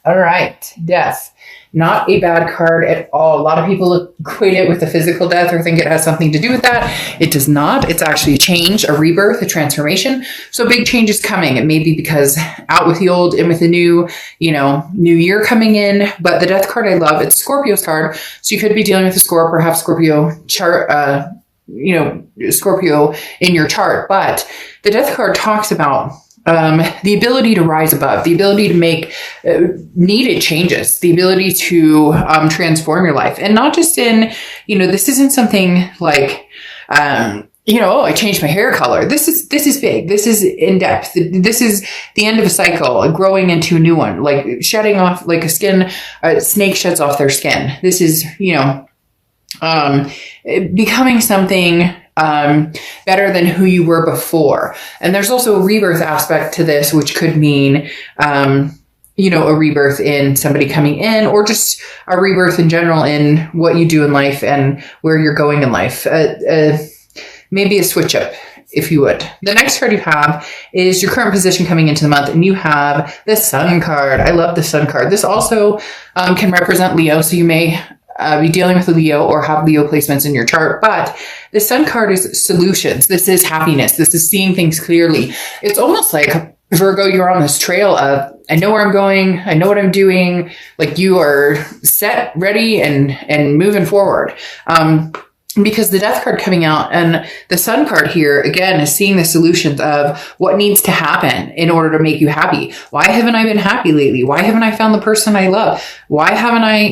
All right. Death. Not a bad card at all. A lot of people equate it with a physical death or think it has something to do with that. It does not. It's actually a change, a rebirth, a transformation. So big change is coming. It may be because out with the old, in with the new, new year coming in. But the death card I love, it's Scorpio's card. So you could be dealing with a Scorpio, perhaps Scorpio chart, Scorpio in your chart. But the death card talks about the ability to rise above, the ability to make needed changes, the ability to transform your life. And not just in, this isn't something like, I changed my hair color. This is big. This is in depth. This is the end of a cycle, growing into a new one, like shedding off, like a snake sheds off their skin. This is, becoming something better than who you were before. And there's also a rebirth aspect to this, which could mean, a rebirth in somebody coming in, or just a rebirth in general in what you do in life and where you're going in life. Maybe a switch up, if you would. The next card you have is your current position coming into the month, and you have the Sun card. I love the Sun card. This also can represent Leo, so you may be dealing with a Leo or have Leo placements in your chart. But the Sun card is solutions. This is happiness. This is seeing things clearly. It's almost like, Virgo, you're on this trail of, I know where I'm going. I know what I'm doing. Like you are set, ready, and moving forward. Because the death card coming out and the Sun card here, again, is seeing the solutions of what needs to happen in order to make you happy. Why haven't I been happy lately? Why haven't I found the person I love? Why haven't I,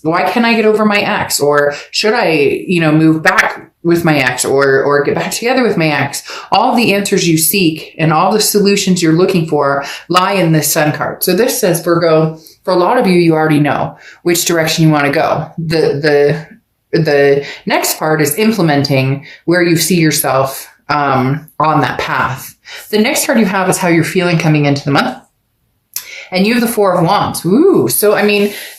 why can't I get over my ex? Or should I, move back with my ex or get back together with my ex? All the answers you seek and all the solutions you're looking for lie in this Sun card. So this says, Virgo, for a lot of you already know which direction you want to go. The next part is implementing where you see yourself on that path. The next card you have is how you're feeling coming into the month. And you have the Four of Wands. Ooh. So,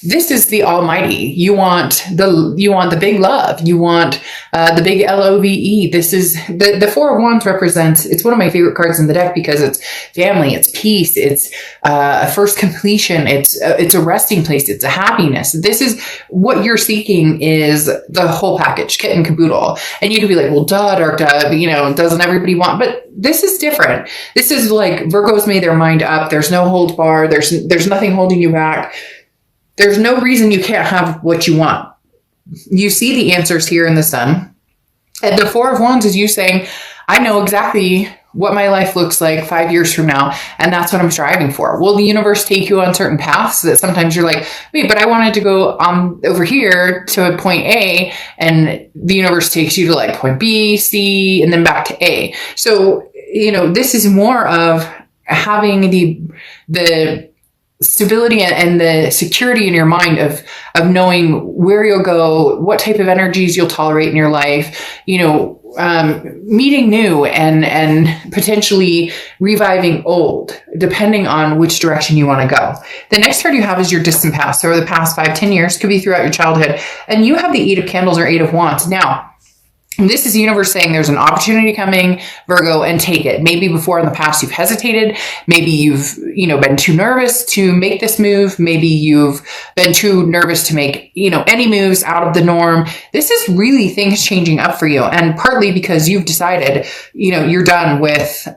this is the almighty. You want the big love. You want the big LOVE. This is the Four of Wands represents, it's one of my favorite cards in the deck because it's family, it's peace, it's a first completion, it's a resting place, it's a happiness. This is what you're seeking, is the whole package, kit and caboodle. And you could be like, well, dark, doesn't everybody want? But this is different. This is like Virgo's made their mind up. There's no hold bar. There's nothing holding you back. There's no reason you can't have what you want. You see the answers here in the Sun. And the Four of Wands is you saying, I know exactly what my life looks like 5 years from now, and that's what I'm striving for. Will the universe take you on certain paths that sometimes you're like, wait, but I wanted to go over here to a point A, and the universe takes you to like point B, C, and then back to A. So, this is more of having the stability and the security in your mind of knowing where you'll go, what type of energies you'll tolerate in your life, meeting new and potentially reviving old, depending on which direction you want to go. The next card you have is your distant past. So over the past 5-10 years, could be throughout your childhood. And you have the Eight of Candles or Eight of Wands. Now, this is the universe saying there's an opportunity coming, Virgo, and take it. Maybe before in the past you've hesitated. Maybe you've, been too nervous to make this move. Maybe you've been too nervous to make, any moves out of the norm. This is really things changing up for you. And partly because you've decided, you're done with,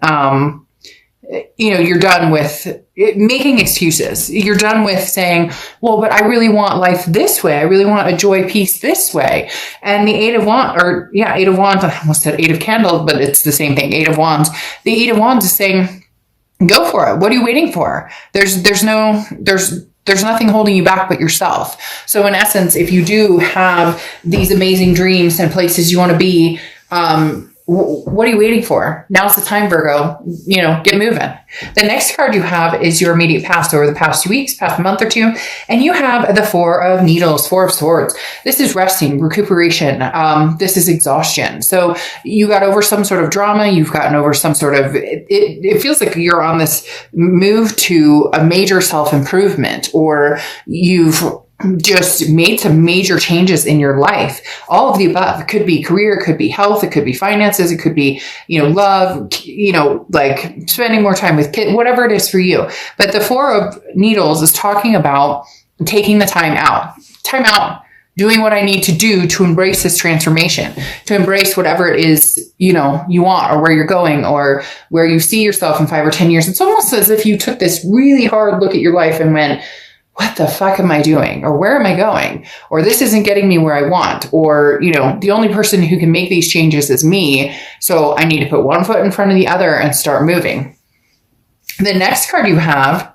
you're done with making excuses. You're done with saying, well, but I really want life this way. I really want a joy, peace this way. And the Eight of Wands, Eight of Wands, I almost said Eight of Candles, but it's the same thing. Eight of Wands. The Eight of Wands is saying, go for it. What are you waiting for? There's nothing holding you back but yourself. So in essence, if you do have these amazing dreams and places you want to be, what are you waiting for? Now's the time, Virgo. Get moving. The next card you have is your immediate past over the past 2 weeks, past month or two. And you have the Four of Needles, Four of Swords. This is resting, recuperation. This is exhaustion. So you got over some sort of drama. You've gotten over some sort of, it feels like you're on this move to a major self-improvement, or you've just made some major changes in your life. All of the above. It could be career, it could be health, it could be finances, it could be, love, like spending more time with kids, whatever it is for you. But the Four of Needles is talking about taking the time out, doing what I need to do to embrace this transformation, to embrace whatever it is, you want, or where you're going, or where you see yourself in 5 or 10 years. It's almost as if you took this really hard look at your life and went, what the fuck am I doing? Or where am I going? Or this isn't getting me where I want. Or, the only person who can make these changes is me. So I need to put one foot in front of the other and start moving. The next card you have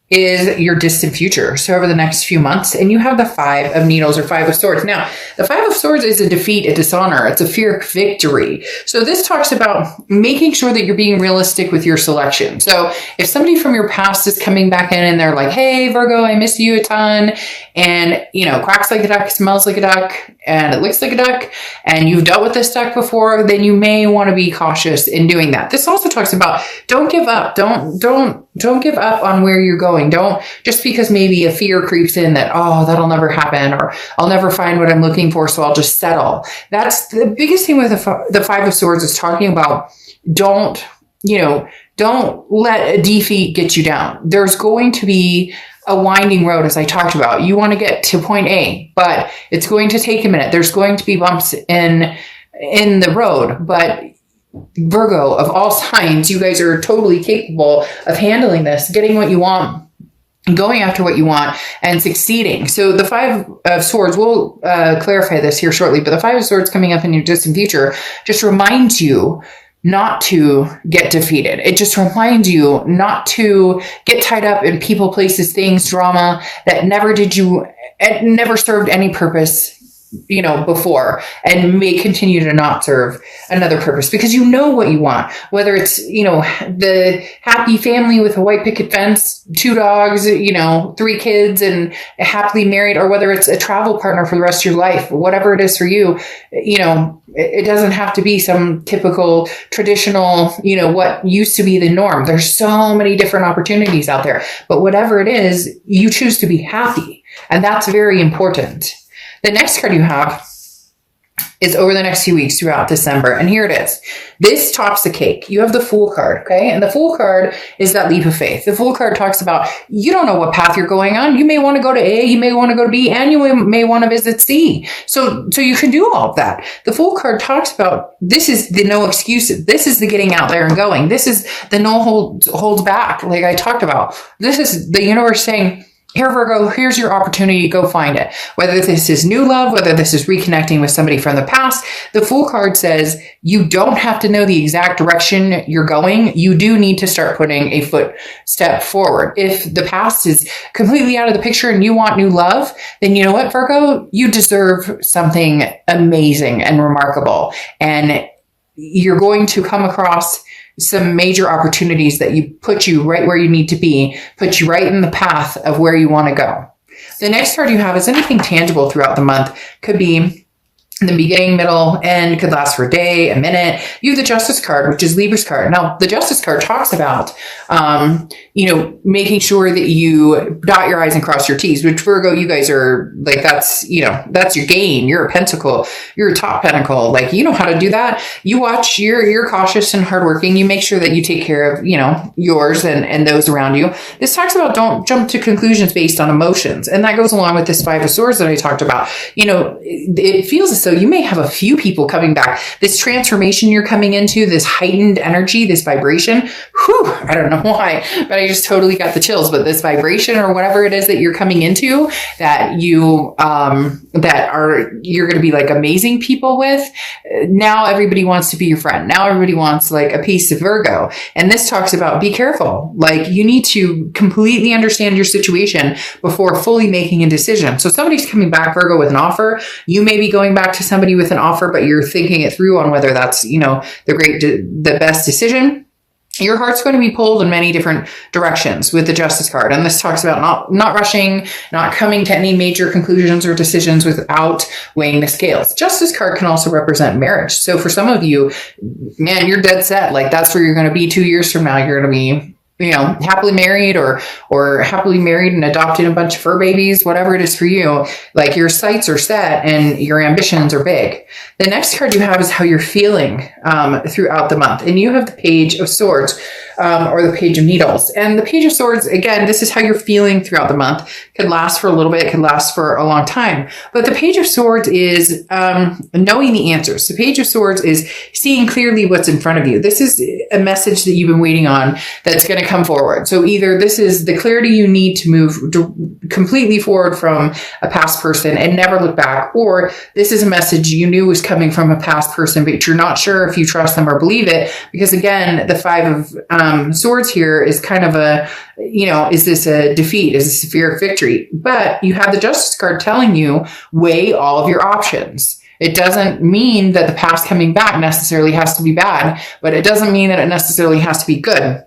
is your distant future. So over the next few months, and you have the Five of Needles or Five of Swords. Now, the Five of Swords is a defeat, a dishonor. It's a fear of victory. So this talks about making sure that you're being realistic with your selection. So if somebody from your past is coming back in and they're like, hey, Virgo, I miss you a ton. And, quacks like a duck, smells like a duck, and it looks like a duck, and you've dealt with this duck before, then you may want to be cautious in doing that. This also talks about don't give up. Don't give up on where you're going. Don't, just because maybe a fear creeps in that, oh, that'll never happen, or I'll never find what I'm looking for, so I'll just settle. That's the biggest thing with the Five of Swords is talking about don't let a defeat get you down. There's going to be a winding road, as I talked about. You want to get to point A, but it's going to take a minute. There's going to be bumps in the road, but Virgo, of all signs, you guys are totally capable of handling this, getting what you want, going after what you want, and succeeding. So the Five of Swords, we'll clarify this here shortly, but the Five of Swords coming up in your distant future just reminds you not to get defeated. It just reminds you not to get tied up in people, places, things, drama that never served any purpose, before, and may continue to not serve another purpose, because you know what you want, whether it's, the happy family with a white picket fence, 2 dogs, 3 kids, and happily married, or whether it's a travel partner for the rest of your life, whatever it is for you, it doesn't have to be some typical traditional, what used to be the norm. There's so many different opportunities out there, but whatever it is, you choose to be happy. And that's very important. The next card you have is over the next few weeks throughout December. And here it is. This tops the cake. You have the Fool card, okay? And the Fool card is that leap of faith. The Fool card talks about you don't know what path you're going on. You may want to go to A, you may want to go to B, and you may want to visit C. So you can do all of that. The Fool card talks about this is the no excuses. This is the getting out there and going. This is the no holds back, like I talked about. This is the universe saying, here, Virgo, here's your opportunity. Go find it. Whether this is new love, whether this is reconnecting with somebody from the past, the Fool card says you don't have to know the exact direction you're going. You do need to start putting a footstep forward. If the past is completely out of the picture and you want new love, then you know what, Virgo? You deserve something amazing and remarkable. And you're going to come across some major opportunities that put you right where you need to be, put you right in the path of where you want to go. The next card you have is anything tangible throughout the month. Could be the beginning, middle, end, could last for a day, a minute. You have the Justice card, which is Libra's card. Now, the Justice card talks about, making sure that you dot your I's and cross your T's, which Virgo, you guys are like, that's your gain. You're a pentacle. You're a top pentacle. Like, you know how to do that. You watch, you're cautious and hardworking. You make sure that you take care of, yours and those around you. This talks about don't jump to conclusions based on emotions. And that goes along with this Five of Swords that I talked about. It feels as though you may have a few people coming back. This transformation you're coming into, this heightened energy, this vibration, I don't know why, but I just totally got the chills. But this vibration or whatever it is that you're coming into that you're going to be like amazing people with. Now everybody wants to be your friend. Now everybody wants like a piece of Virgo. And this talks about be careful. Like you need to completely understand your situation before fully making a decision. So somebody's coming back, Virgo, with an offer. You may be going back to somebody with an offer, but you're thinking it through on whether that's, the best decision. Your heart's going to be pulled in many different directions with the Justice card. And this talks about not rushing, not coming to any major conclusions or decisions without weighing the scales. Justice card can also represent marriage. So for some of you, man, you're dead set. Like that's where you're going to be 2 years from now. You're going to be happily married or happily married and adopted a bunch of fur babies, whatever it is for you, like your sights are set and your ambitions are big. The next card you have is how you're feeling throughout the month. And you have the Page of Swords or the Page of Needles. And the Page of Swords, again, this is how you're feeling throughout the month. Could last for a little bit, could last for a long time. But the Page of Swords is knowing the answers. The Page of Swords is seeing clearly what's in front of you. This is a message that you've been waiting on that's going to come forward. So either this is the clarity you need to move completely forward from a past person and never look back, or this is a message you knew was coming from a past person, but you're not sure if you trust them or believe it. Because again, the Five of Swords here is kind of a, is this a defeat? Is this a fear of victory? But you have the Justice card telling you, weigh all of your options. It doesn't mean that the past coming back necessarily has to be bad, but it doesn't mean that it necessarily has to be good.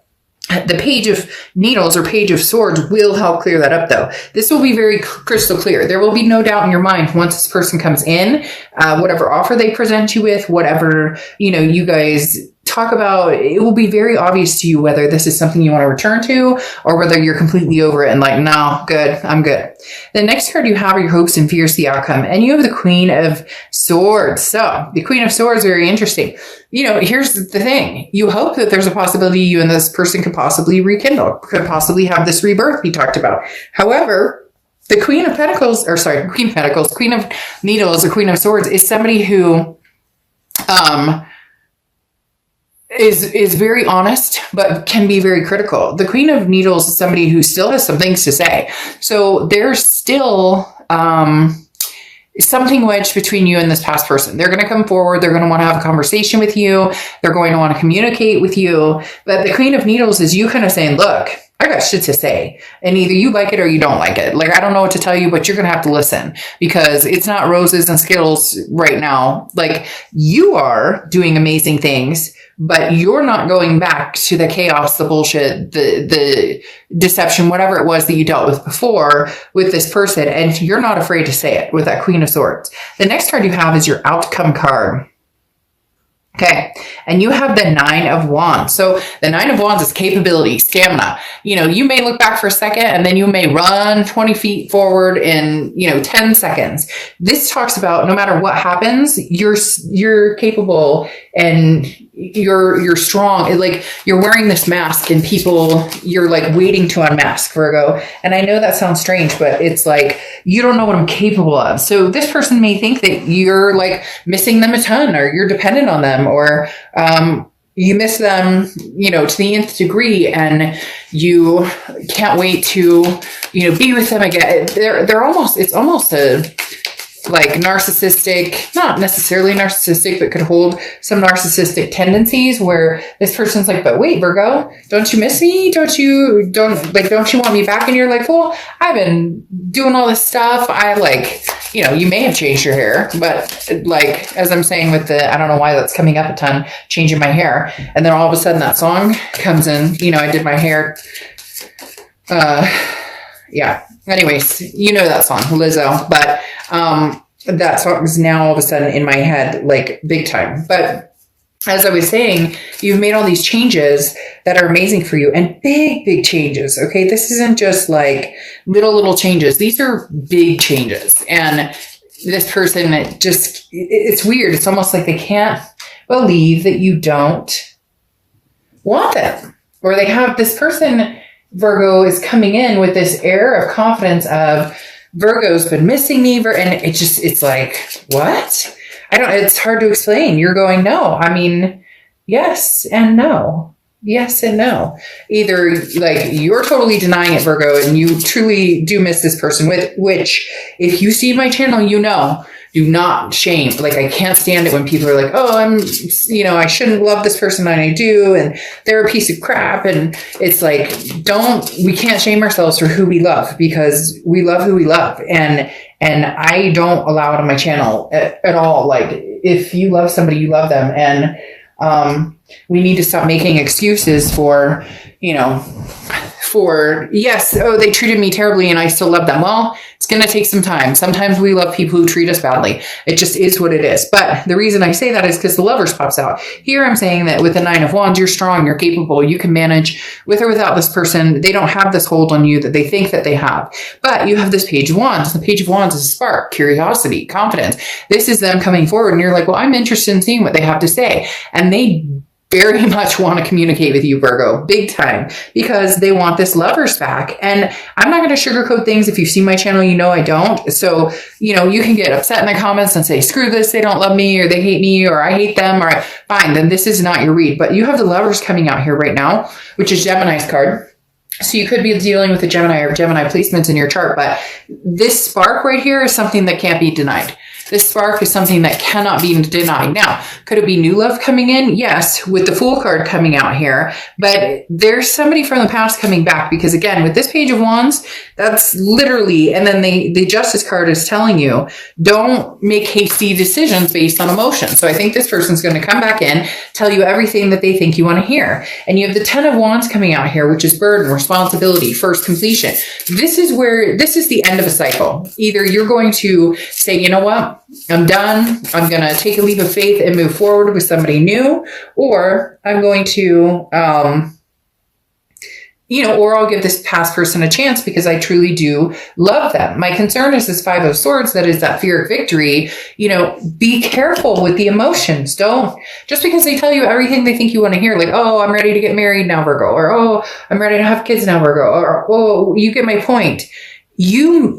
The Page of Needles or Page of Swords will help clear that up, though. This will be very crystal clear. There will be no doubt in your mind once this person comes in, whatever offer they present you with, whatever, you guys talk about, it will be very obvious to you whether this is something you want to return to or whether you're completely over it and like, no, good, I'm good. The next card you have are your hopes and fears, the outcome. And you have the Queen of Swords. So the Queen of Swords, very interesting. Here's the thing. You hope that there's a possibility you and this person could possibly rekindle, could possibly have this rebirth we talked about. However, the Queen of Needles, or Queen of Swords is somebody who, is very honest, but can be very critical. The Queen of Needles is somebody who still has some things to say. So there's still something wedged between you and this past person. They're going to come forward. They're going to want to have a conversation with you. They're going to want to communicate with you. But the Queen of Needles is you kind of saying, look, I got shit to say. And either you like it or you don't like it. Like, I don't know what to tell you, but you're going to have to listen because it's not roses and Skittles right now. Like, you are doing amazing things, but you're not going back to the chaos, the bullshit, the deception, whatever it was that you dealt with before with this person. And you're not afraid to say it with that Queen of Swords. The next card you have is your outcome card. Okay. And you have the Nine of Wands. So the Nine of Wands is capability, stamina. You may look back for a second and then you may run 20 feet forward in, 10 seconds. This talks about no matter what happens, you're capable and you're strong. Like, you're wearing this mask and you're like waiting to unmask, Virgo. And I know that sounds strange, but it's like, you don't know what I'm capable of. So this person may think that you're like missing them a ton, or you're dependent on them, or, you miss them, to the nth degree, and you can't wait to, be with them again. It's almost a, like, narcissistic, not necessarily narcissistic, but could hold some narcissistic tendencies where this person's like, but wait, Virgo, don't you miss me? Don't you want me back? And you're like, well, I've been doing all this stuff. You may have changed your hair, but like, as I'm saying with I don't know why that's coming up a ton, changing my hair. And then all of a sudden that song comes in, I did my hair. Yeah. Anyways, that song, Lizzo, but, that song is now all of a sudden in my head, like, big time. But as I was saying, you've made all these changes that are amazing for you, and big, big changes. Okay. This isn't just like little changes. These are big changes. And this person, it's weird. It's almost like they can't believe that you don't want them, or they have this person, Virgo, is coming in with this air of confidence of, Virgo's been missing me, and it's like, what? It's hard to explain. You're going, no. I mean, yes and no. Yes and no. Either like you're totally denying it, Virgo, and you truly do miss this person, which if you see my channel, do not shame. Like, I can't stand it when people are like, oh, I shouldn't love this person, and I do, and they're a piece of crap. And it's like, we can't shame ourselves for who we love, because we love who we love. And I don't allow it on my channel at all. Like, if you love somebody, you love them. And, we need to stop making excuses for for, yes, oh, they treated me terribly and I still love them. Well, it's going to take some time. Sometimes we love people who treat us badly. It just is what it is. But the reason I say that is because the Lovers pops out. Here I'm saying that with the Nine of Wands, you're strong, you're capable, you can manage with or without this person. They don't have this hold on you that they think that they have. But you have this Page of Wands. The Page of Wands is a spark, curiosity, confidence. This is them coming forward and you're like, well, I'm interested in seeing what they have to say. And they very much want to communicate with you, Virgo, big time, because they want this Lovers back. And I'm not going to sugarcoat things. If you've seen my channel, you know I don't. So, you can get upset in the comments and say, screw this, they don't love me, or they hate me, or I hate them, or fine, then this is not your read. But you have the Lovers coming out here right now, which is Gemini's card. So you could be dealing with a Gemini or Gemini placements in your chart, but this spark right here is something that can't be denied. This spark is something that cannot be denied. Now, could it be new love coming in? Yes, with the Fool card coming out here. But there's somebody from the past coming back because, again, with this Page of Wands, that's literally, and then the Justice card is telling you, don't make hasty decisions based on emotion. So I think this person's going to come back in, tell you everything that they think you want to hear. And you have the Ten of Wands coming out here, which is burden, responsibility, first completion. This is the end of a cycle. Either you're going to say, you know what? I'm done. I'm going to take a leap of faith and move forward with somebody new, or I'm going to, or I'll give this past person a chance because I truly do love them. My concern is this Five of Swords, that is that fear of victory. Be careful with the emotions. Don't, just because they tell you everything they think you want to hear, like, oh, I'm ready to get married now, Virgo, or, oh, I'm ready to have kids now, Virgo, or, oh, you get my point. You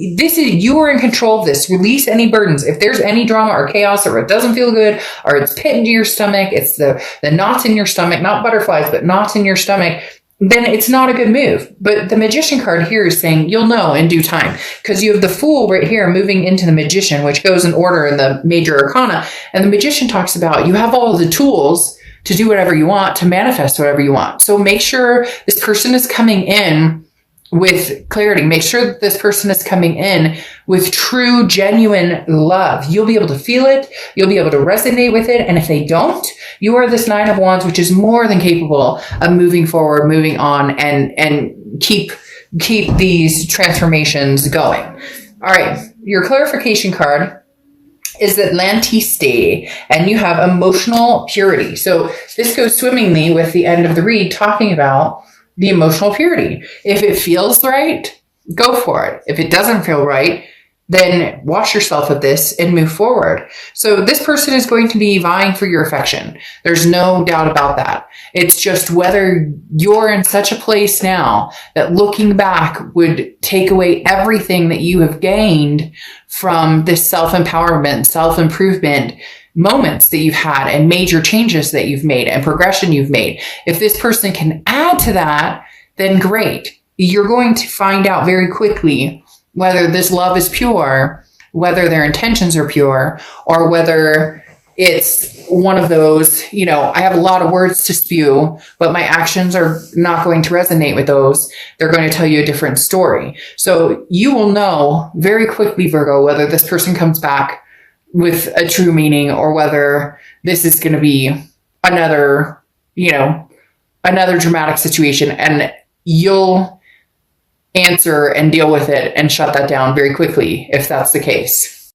are in control of this. Release any burdens. If there's any drama or chaos, or it doesn't feel good, or it's pit into your stomach, it's the knots in your stomach, not butterflies, but knots in your stomach, then it's not a good move. But the Magician card here is saying you'll know in due time, because you have the Fool right here moving into the Magician, which goes in order in the major arcana. And the Magician talks about you have all the tools to do whatever you want, to manifest whatever you want. So make sure this person is coming in with clarity. Make sure that this person is coming in with true, genuine love. You'll be able to feel it. You'll be able to resonate with it. And if they don't, you are this Nine of Wands, which is more than capable of moving forward, moving on, and keep these transformations going. All right. Your clarification card is Atlantiste, and you have emotional purity. So this goes swimmingly with the end of the read, talking about the emotional purity. If it feels right, go for it. If it doesn't feel right, then wash yourself of this and move forward. So this person is going to be vying for your affection. There's no doubt about that. It's just whether you're in such a place now that looking back would take away everything that you have gained from this self-empowerment, self-improvement moments that you've had, and major changes that you've made, and progression you've made. If this person can add to that, then great. You're going to find out very quickly whether this love is pure, whether their intentions are pure, or whether it's one of those, I have a lot of words to spew, but my actions are not going to resonate with those. They're going to tell you a different story. So you will know very quickly, Virgo, whether this person comes back with a true meaning, or whether this is going to be another dramatic situation, and you'll answer and deal with it and shut that down very quickly if that's the case.